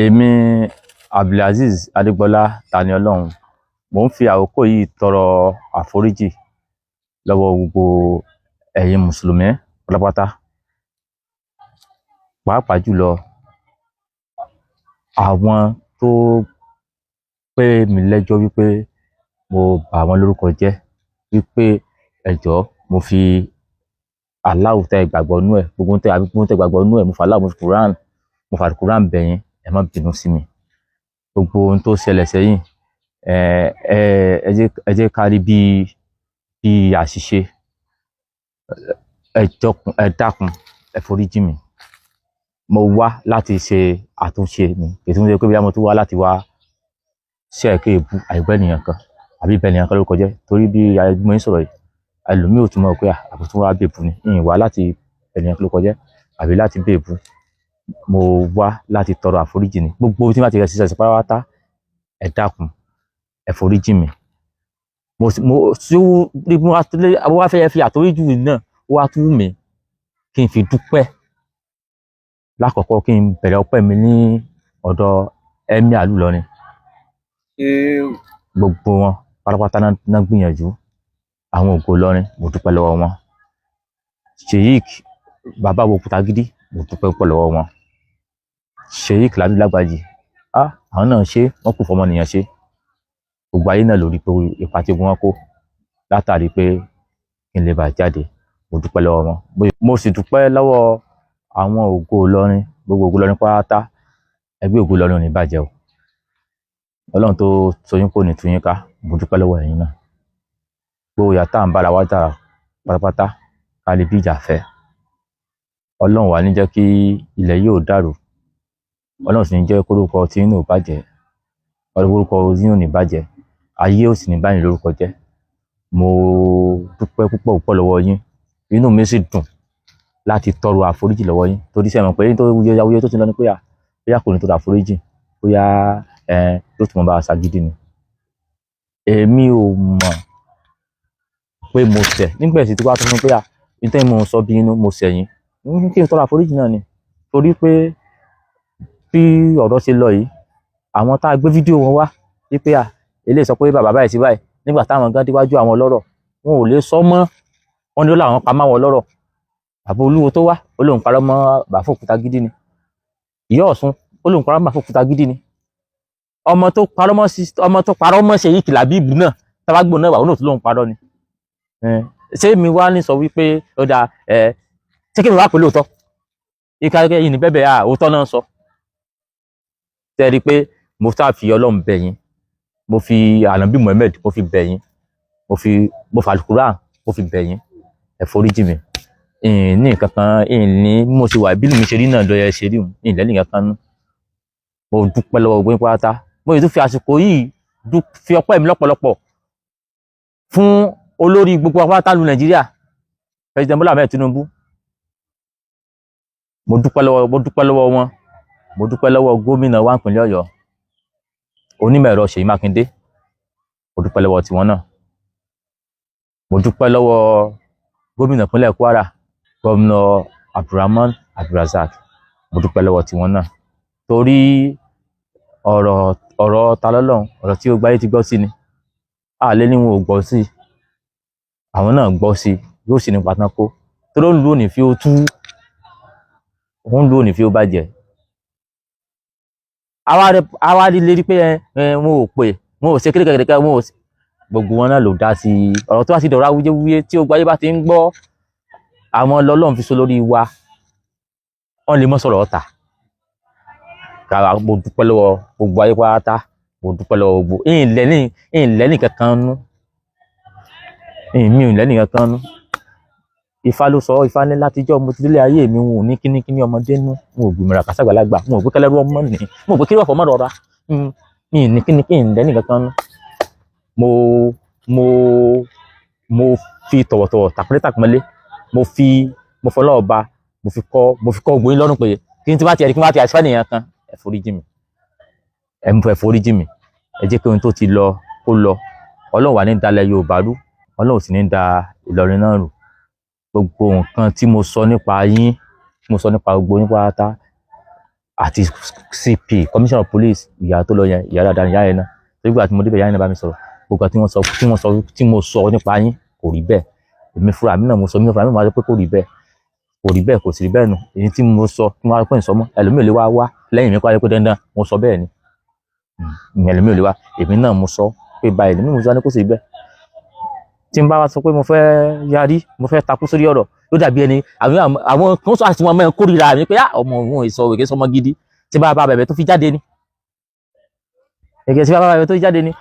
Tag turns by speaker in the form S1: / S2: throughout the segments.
S1: Èmi Abdulazeez Adégbọlá Taniọlọ́run, mò ń fi àkókò yìí tọrọ àforíjì lọ́wọ́ gbogbo ẹ̀yin mùsùlùmí pátápátá, pàápàá jùlọ àwọn tó pè mí lẹ́jọ́ wípé mo bà wọ́n lórúkọ jẹ́, wípé ẹ jọ̀ọ́ mo fi Allahu tẹ́ gbàgbọ́ nú ẹ̀, gbogbo tẹ́ gbàgbọ́ nú ẹ̀, mo fi Allah, mo fi Quran, mo fi Quran bẹ̀ yín, ẹ má bínú sí mi. Gbogbo ohun tó ṣẹlẹ̀ sẹ́yìn ẹ jẹ́ ká rí bí àṣìṣe. Ẹ dákun ẹ foríjì mi. Mo wá láti ṣe àtúnṣe ni, kì í tún ṣe pé bóyá mo tún wá láti wá ṣe ẹ̀kẹ́ èbú àìgbẹ́ ènìyàn kan àbí bẹ ènìyàn kan lórúkọ jẹ́, torí bí mo ń sọ̀rọ̀ yìí ẹlòmíì ò tún mọ̀ pé àbò tún wá bèbú ni. Ìyìn wá láti bẹ ènìyàn kan lórúkọ jẹ́ àbí láti bèbú. Mo wá láti tọrọ àforíjì ni. Gbogbo tí wọ́n ti rẹ̀ ṣiṣẹ́ pátápátá, ẹ dákun ẹ foríjì mi. Mo wá fẹ́ fi àforíjì náà wá tú mi kí n fi dúpẹ́. Lákọ̀ọ́kọ́ kí n bẹ̀rẹ̀ ọpẹ́ mi ní ọ̀dọ̀ Emir ìlú Ìlọrin. Gbogbo wọn pátápátá náà gbìyànjú. Àwọn ògo Ìlọrin, mo dúpẹ́ lọ́wọ́ wọn. Sheikh bàbá wo Òkútagídí, mo dúpẹ́ púpọ̀ lọ́wọ́ wọn. Sheikh Lami Lágbàjì, àwọn náà ṣe, wọ́n kù fọmọnìyàn ṣe. Gbogbo ayé náà lórí pé ipa tí wọ́n kó látàrí pé kí n lè bá jáde, mo dúpẹ́ lọ́wọ́ wọn. Mo sì dúpẹ́ lọ́wọ́ àwọn ògo Ìlọrin, gbogbo ògo Ìlọrin pátá. Ẹgbẹ́ ògo Ìlọrin ò ní bàjẹ́ o. Ọlọ́run tó sọ yín kò ní tú yín ká, mo dúpẹ́ lọ́wọ́ ẹ̀yin náà. Gbogbo ìyà tá à ń bára wá jà pátápátá ká lè bí ìjà fẹ́. Ọlọ́run wà ní jẹ́ kí ilẹ̀ yóò dàrú. Ọlọ́run sì ní jẹ́ kórúkọ tí inú ò bàjẹ́. Orúkọ yín ò ní bàjẹ́. Ayé ò sì ní bá yín lórúkọ jẹ́. Mo dúpẹ́ púpọ̀ lọ́wọ́ yín. Inú mi sì dùn láti tọrọ àforíjì lọ́wọ́ yín, torí ṣé ẹ mọ̀ pé ní tó wuyewuye tó ti lọ ní pé bóyá kò ní tọrọ àforíjì, bóyá yóò tún mọ bá a ṣagídí ni. Èmi ò mọ̀ pé mo ṣẹ̀ nígbà tí wàá tó fún pé nítorí mo sọ bí inú mo ṣẹ̀ yín, kí n tọrọ àforíjì náà ni. Torí pé bí ọ̀rọ̀ ṣe lọ yìí, àwọn tá a gbé fídíò wọn wá wípé eléyìí sọ pé bàbá báyìí sí báyìí, nígbà táwọn gan déwájú àwọn ọlọ́rọ̀, wọn ò lè sọ mọ́. Wọ́n ní ó láwọn pa máwọn ọlọ́rọ̀. Bàbá Olúwo tó wá, ó lóun parọ́ mọ́ bàbá Òkútagídí ni. Ìyá Ọ̀ṣun, ó lóun parọ́ mọ́ bàbá Òkútagídí ni. Ọmọ tó parọ́ mọ́ Sheikh Labeeb náà, tábàgbò náà wà, ó náà tó lóun parọ́ ni. Ṣé mi wá ní sọ wípé ó dáa, ṣé kí mi wá pè lóòótọ́? Ìkàkẹ́ yìí ní bẹ́bẹ̀ òótọ́ náà sọ. Tẹ́ rí pé mo sáà fi Ọlọ́run bẹ̀ yín, mo fi Ànábì Muhammad mo fi bẹ̀ yín, mo fi Al-Quran mo fi bẹ̀ yín, ẹ foríjì mi. Ní nǹkan kan, ní mo ṣe wà bí mi ṣe rí náà lọ ẹ ṣe rí òun, ní ìlẹ́nì kankan nú. Mo dúpẹ́ lọ́wọ́ gbogbo pátá. Mo sì tún fi àsìkò yìí fi ọpẹ́ mi lọ́pọ̀lọpọ̀ fún olórí gbogbo pátá lu Nàìjíríà, President Bola Ahmed Tinubu. Mo dúpẹ́ lọ́wọ́ wọn. Mo dúpẹ́ lọ́wọ́ gómìnà wa ìpínlẹ̀ Ọ̀yọ́, onímọ̀ ẹ̀rọ Ṣèyí Mákindé. Mo dúpẹ́ lọ́wọ́ tiwọn náà. Mo dúpẹ́ lọ́wọ́ gómìnà ìpínlẹ̀ Kwara, gómìnà Abdulrahman Abdulrazak. Mo dúpẹ́ lọ́wọ́ tiwọn náà. Torí ọ̀rọ̀ ta lọ́lọ́run, ọ̀rọ̀ tí ó gbáyé ti gbọ́ sí ni. Àlẹ́ ni wọn ò gbọ́ sí. Àwọn náà gbọ́ sí, yóò sì ní pátán kó. Torí ó ń lu òní fi ó tú, òun lu òní fi ó bàjẹ́. Àwa rí lérí pé wọn ò pè, wọn ò ṣe kékeré, wọn ò. Gbogbo wọn náà ló dá sí ọ̀rọ̀ tó wá sí dọ̀rọ̀ awuyewuye tí ó gbáyé bá ti ń gbọ́. Àwọn lọ́lọ́run fi so lórí wa, wọ́n lè mọ́ sọ̀rọ̀ ọ̀tá. Kára mo dúpẹ́ lọ́wọ́ gbogbo ayé pátá, mo dúpẹ́ lọ́wọ́ gbogbo. Ìlẹ́nì kankan nú. Mi ò lẹ́nì kankan nú. Ifá ló sọ, Ifá ní látijọ́ mo ti délé ayé mi, wọn ò ní kíní ọmọdé nú, wọn ò gbìmọ̀ràn kásàgbàlagbà, wọn ò gbé kẹlẹ́rú ọmọ nì, wọn ò gbé kíní ọ̀fọ̀ mọ́ rọra. Mi ò ní kíní lẹ́nì kankan nú. Mo fi tọ̀wọ̀tọ̀wọ̀ tàpẹ́lẹ́tàpẹ́lé, mo fọlọ́ ọba, mo fi kọ́ ògbóyin lọ́rùn pé kí n ti bá ti ẹ̀rí kí n bá ti àṣìfẹ́ nìyẹn kan, ẹ foríjì mi. Ẹ foríjì mi. Ẹ jẹ́ pé ohun tó ti lọ kó lọ. Ọlọ́run wà ní dalẹ̀ Yorùbá rú, Ọlọ́run sì ní da Ìlọrin náà rú. Gbogbo nǹkan tí mo sọ nípa yín, tí mo sọ nípa gbogbo yín pátá, àti CP commissioner of police ìyá tó lọ yẹn ìyá dáadáa ìyá yẹn náà torí gbà tí mo débẹ̀ ìyá yẹn náà bá mi sọ̀rọ̀ gbogbo tí mo sọ nípa yín kò rí bẹ́ẹ̀ èmi fúnra mi náà mo sọ mi fúnra mi máa sọ pé kò rí bẹ́ẹ̀ kò sì rí bẹ́ẹ̀ nù èyí tí mo sọ tí mo wá pè ń sọ mọ́ ẹlòmíì lè wá lẹ́yìn mi kó ayé pé dandan mo sọ bẹ́ẹ̀ ni ẹlòmíì lè wá èmi náà mo sọ pé báyìí lèmi mo sọ ní kò sì rí bẹ́ẹ̀ tí n bá wá sọ pé mo fẹ́ yarí mo fẹ́ takú sórí ọ̀rọ̀ ló dàbí ẹni àwọn kan sọ àti wọn mẹ́rin kórìíra mi pé ọmọ òun ìsọ òwe kí sọmọ gidi tí bá bá bẹ̀bẹ̀ tó fi jáde ni ẹ̀gẹ́ tí bá bá bẹ̀bẹ̀ tó fi jáde ni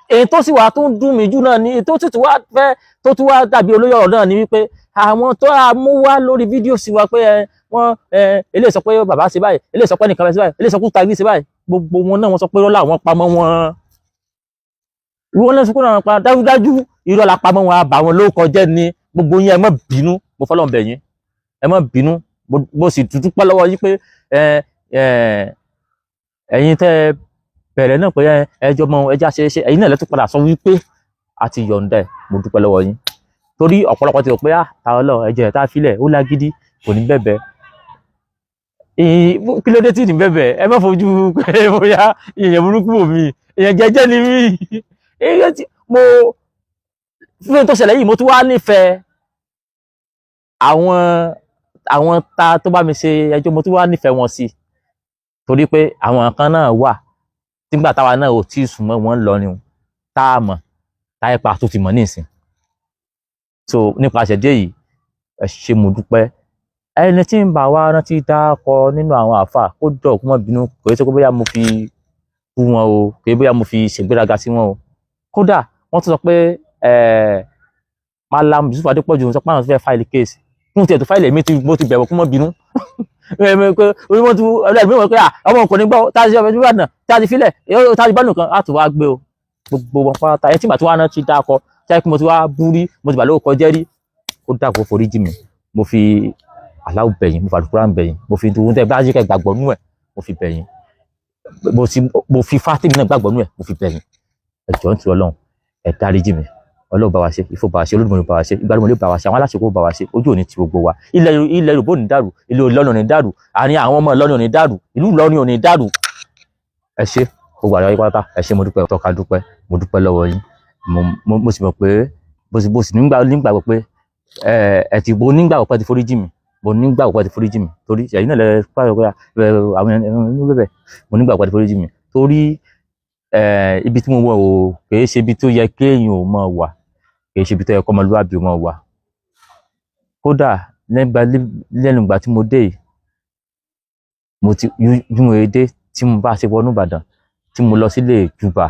S1: èyí tó sì wà tó ń dùn mí jù náà ni tó sì tún wá fẹ́ tó tún wá dàbí olóyè ọ̀rọ̀ náà ni wípé àwọn tó a mú wá lórí fídíò sí wa pé wọ́n eléyìí sọ pé bàbá ṣe báyìí eléyìí sọ pé nìkan ṣe báyìí eléyìí sọ pé Tagí ṣe báyìí gbogbo wọn náà wọ́n sọ pé rọ́lá àwọn pamọ́ wọn ìwọ náà sọ pé àwọn pa dájúdájú irọ́ la pamọ́ wọn àbà wọn ló kọjẹ́ ni gbogbo yín ẹ má bínú mo fọlọ́n bẹ̀ yín ẹ má bínú mo sì tútú pẹ́ lọ́wọ́ yín pé ẹ̀yin tẹ́ bẹ̀rẹ̀ náà pé ẹjọ́ mọ ẹjá ṣe ẹ̀yin náà lẹ́tọ́ padà sọ wípé a ti yọ̀ǹda ẹ̀ mo dúpẹ́ lọ́wọ́ yín torí ọ̀pọ̀lọpọ̀ ti rò pé táwọn lọ ẹ̀jẹ̀ tá a filẹ̀ ó lágídí kò ní bẹ̀bẹ̀ kí ló dé tí ní bẹ̀bẹ̀ ẹ má fojú pé bóyá èèyàn burúkú wò mí èèyàn jẹ́jẹ́ ni mí fún tó ṣẹlẹ̀ yìí mo tún wá nífẹ̀ẹ́ àwọn ta tó bá mi ṣe ẹjọ́ mo tún wá nífẹ̀ẹ́ wọn sí torí pé àwọn kan náà wà nígbà táwa náà ò tí ì sùn mọ́ wọn lọ ni tá a mọ̀ táyé pa tó ti mọ̀ nísìn so nípasẹ̀ dé yìí ẹ ṣé mo dúpẹ́ ẹni tí ń bá wa rántí dákọ nínú àwọn àáfà kó dọ̀ kó mọ́ bínú kò yẹ kó bóyá mo fi bú wọn o kò yẹ bóyá mo fi ṣègbéraga sí wọn o kódà wọ́n tún sọ pé Malam Yusuf Adépọ̀jù sọ pé àwọn tó fẹ́ fáìlì kéèsì fún tiẹ̀ tó fáìlì èmi mo ti bẹ̀rù kó mọ́ bínú orí wọn tún ẹlẹ́gbẹ́ wọn pé ọmọ kò ní gbọ́ tá a ti ṣe ọmọ ìdúrà náà tá a ti filẹ̀ tá a ti bá nìkan á tún wá gbé o gbogbo wọn pátá ẹ tí màá tún wá náà ti dákọ tí a kí mo ti wá bú rí mo ti bà lóko kọjá rí ó dàgbò forí jì mí mo fi aláwọ̀ bẹ̀yìn mo fi àdúrà bẹ̀yìn mo fi dùn tẹ́ bá yí kẹ́ gbàgbọ́ nú ẹ̀ mo fi bẹ̀yìn mo fi fátìmí náà gbàgbọ́ nú ẹ̀ mo fi bẹ̀yìn ẹ jọ̀ọ́ nítorí Ọlọ́run ẹ dáríjì mí Ọlọ́run bá wa ṣe Ifọ̀ bá wa ṣe Olódùmarè bá wa ṣe Ìgbàlódé bá wa ṣe àwọn aláṣẹ kó bá wa ṣe ojú òní ti gbogbo wa ilẹ̀ Yorùbá ò ní dàrú ilẹ̀ Ìlọrin ò ní dàrú àárín àwọn ọmọ Ìlọrin ò ní dàrú ìlú Ìlọrin ò ní dàrú ẹ ṣé gbogbo àríwá yín pátá ẹ ṣé mo dúpẹ́ tọ́ka dúpẹ́ mo dúpẹ́ lọ́wọ́ yín mo sì mọ̀ pé bó sì nígbàgbọ́ pé ẹ ti bo nígbàgbọ́ pé ti foríjì mí mo nígbàgbọ́ pé ti foríjì mí torí ẹ̀yin náà lẹ pààrọ̀ pé àwọn ẹni bẹ̀bẹ̀ mo nígbàgbọ́ pé ti foríjì mí torí ibi tí mo wọ̀ o kìí ṣe ibi tó yẹ kéèyàn ò mọ̀ wà kìí ṣe ibi tó yẹ kọ́ ọmọlúwàbí ò mọ̀ wà kódà lẹ́nu ìgbà tí mo dé yìí mo ti bí mo dé tí mo bá ṣe wọnú Ìbàdàn tí mo lọ sílé Ìjùbà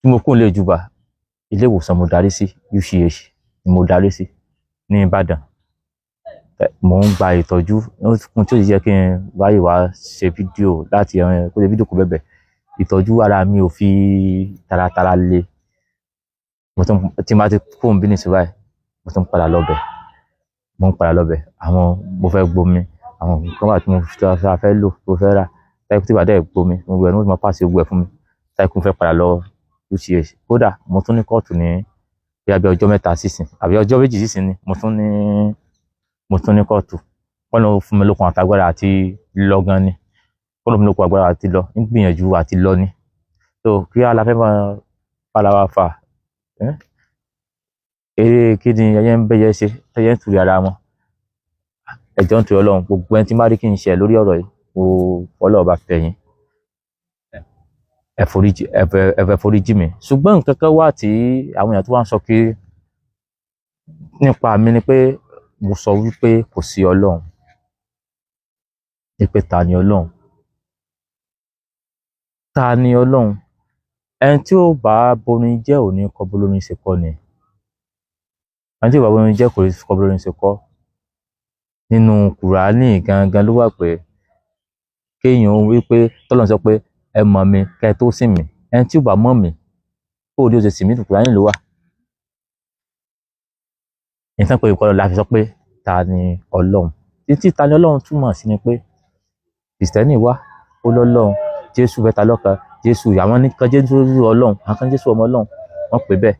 S1: tí mo kún ilé Ìjùbà ilé ìwòsàn mo darí sí UCH ni mo darí sí ní Ìbàdàn mo ń gba ìtọ́jú fún tí ó yẹ kí n wáyé wá ṣe fídíò láti kó ṣe fídíò kó bẹ̀bẹ̀ ìtọ́jú ara mi ò fi taratara le mo tún tí n bá ti fóun bí nìṣẹ́ báyìí mo tún padà lọ́bẹ̀ àwọn mo fẹ́ gbomi àwọn nǹkan wà tí mo fẹ́ lò tó fẹ́ rà táìkù tí ìbàdàn gbomi mo gbẹ ní mo ti máa pàṣẹ gbogbo ẹ̀ fún mi táìkù fẹ́ padà lọ UCH kódà mo tún ní kóòtù ní bí abẹ́ ọjọ́ mẹ́ta sísìn àbí ọjọ́ méjì sísìn ni mo tún ní kóòtù wọ́n lọ fún mi lókun àtàgbára àti lọ́gán ni wọ́n lọ fún mi lókun àgbára àti lọ ń gbìyànjú àti lọ ni so kí aláfẹ́ máa padà wá fà eré kí ni ẹyẹ ń bẹ́yẹ ṣe ẹyẹ ń tùrì ara wọn ẹjọ́ ń tùrì Ọlọ́run gbogbo ẹni tí má rí kí n ṣe lórí ọ̀rọ̀ yìí mo Ọlọ́run bá fẹ̀yìn ẹ foríjì mi ṣùgbọ́n nǹkan kan wà tí àwọn èèyàn tó wá ń sọ kí nípa mi ni pé mo sọ wípé kò sí Ọlọ́run ìpè ta ni Ọlọ́run ẹni tí ó bá borin jẹ́ òní kọ́ bolórin ṣe kọ́ ni ẹni tí ó bá borin jẹ́ kò ní kọ́ bolórin ṣe kọ́ nínú Kùránì gangan ló wà pé kéèyàn wí pé tọ́lọ́run sọ pé ẹ mọ̀ mi kẹ́ ẹ tó sìn mí ẹni tí ó bá mọ̀ mí kó o dé o ṣe sìn mí Kùránì ló wà ìtàn pé ìkọlọ la fi sọ pé ta ni Ọlọ́run títí ta ni Ọlọ́run túmọ̀ sí ni pé Kìrìsìtẹ́nì wá ó lọ́lọ́run Jésù bẹ́ta lọ́kan Jésù àwọn nìkan Jésù Ọlọ́run àwọn kan Jésù ọmọ Ọlọ́run wọ́n pè bẹ́ẹ̀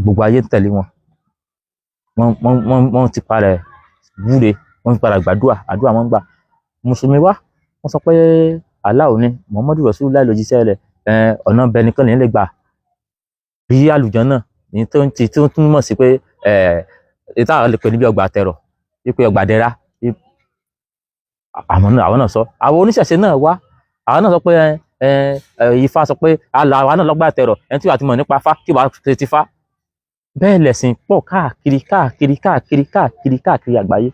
S1: gbogbo ayé ń tẹ̀lé wọ́n ti para wúre wọ́n ti para gbàdúrà àdúrà wọn gbà mùsùlùmí wá wọ́n sọ pé Allah ni Muhammadu Rasulullah lòjíṣẹ́ rẹ̀ ọ̀nà bẹ nìkan lè gbà rí àlùjánnà ní tó ń túmọ̀ sí pé ètò àwọn lè pè níbi ọgbà tẹ̀rọ̀ wípé ọgbà dẹra àwọn náà sọ àwọn oníṣẹ̀ṣe náà wá àwọn náà sọ pé Ifá sọ pé àwa náà lọ́gbà tẹ̀rọ̀ ẹni tí wàá ti mọ̀ nípa fá kí wàá ṣe ti fá bẹ́ẹ̀ lẹ̀sìn pọ̀ káàkiri àgbáyé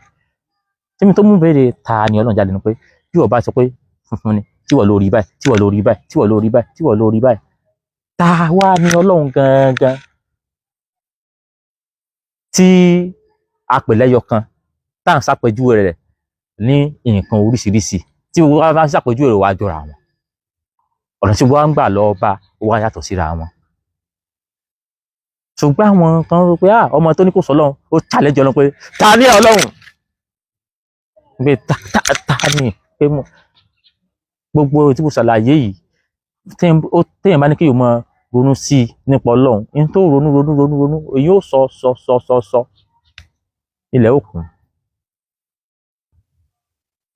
S1: tí mi tó mú béèrè ta ni Ọlọ́run jáde ni pé bí wọ́n bá sọ pé funfun ni tí wọ́n lórí báyìí tí wọ́n lórí báyìí tí wọ́n lórí báyìí tí wọ́n lórí báyìí ta wá ni Ọlọ́run gangan tí apèlẹ́yọ kan tá à ń ṣàpèjúwe rẹ̀ ní nǹkan oríṣiríṣi tí wọ́n bá ṣàpèjúwe rẹ̀ wá jọra wọn ọ̀nà tí wọ́n ń gbà lọ bá wá yàtọ̀ síra wọn ṣùgbọ́n àwọn kan rò pé ọmọ tó ní kò sọ Ọlọ́run ó challenge Ọlọ́run pé ta ni Ọlọ́run pé ta ni pé gbogbo tí mo ṣàlàyé yìí téèyàn bá ní kí yóò mọ ronú sí i nípa Ọlọ́run ní tó ronú èyí ó sọ ilẹ̀ òkun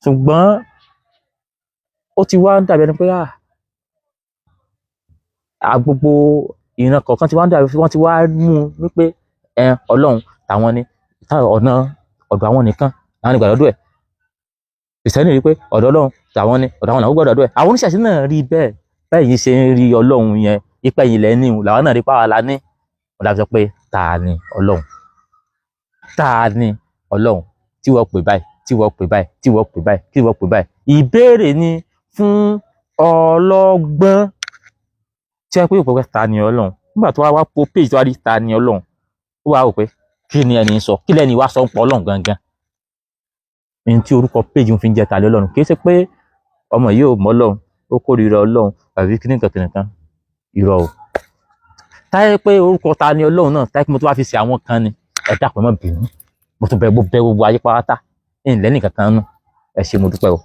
S1: ṣùgbọ́n ó ti wá ń dàbí ẹni pé gbogbo ìran kọ̀ọ̀kan ti wá ń dàbí wọ́n ti wá mú wípé Ọlọ́run tàwọn ni ọ̀nà ọ̀dọ̀ àwọn nìkan àwọn nígbà lọ́dọ̀ ẹ̀ Kìrìsìtẹ́nì rí pé ọ̀dọ̀ Ọlọ́run tàwọn ni ọ̀dọ̀ àwọn làwọn gbọ́dọ̀ ọ̀dọ̀ ẹ̀ àwọn oníṣẹ̀ṣe náà rí bẹ́ẹ̀ yìí ṣe ń rí Ọlọ́run yẹn ipa yìí lẹ́ ní làwọn náà rí pàwọn la ní wọ́n dábìí sọ pé ta ni Ọlọ́run tí wọ́n pè báyìí tí wọ́n pè báyìí tí wọ́n pè báyìí tí wọ́n pè báyìí ìbéèrè ni fún ọlọ́gbọ́n tí wọ́n pè pé ta ni Ọlọ́run nígbà tó wá po page tó wá rí ta ni Ọlọ́run ó wá rò pé kí ni ẹni sọ kí lẹ́ni wá sọ ń pọ̀ Ọlọ́run gangan ní tí orúkọ page ń fi jẹ́ ta ni Ọlọ́run kì í ṣe pé ọmọ yìí ò mọ̀ Ọlọ́run ó kórìíra Ọlọ́run tàbí kíníkan irọ́ o táyé pé orúkọ ta ni Ọlọ́run náà táyé pé mo tó wá fi ṣe àwọn kan ni ẹ dákun má bínú mo tún bẹ gbogbo ayé pátá ẹ̀ ń lẹ́nìkan kan nù ẹ ṣé mo dúpẹ́ o.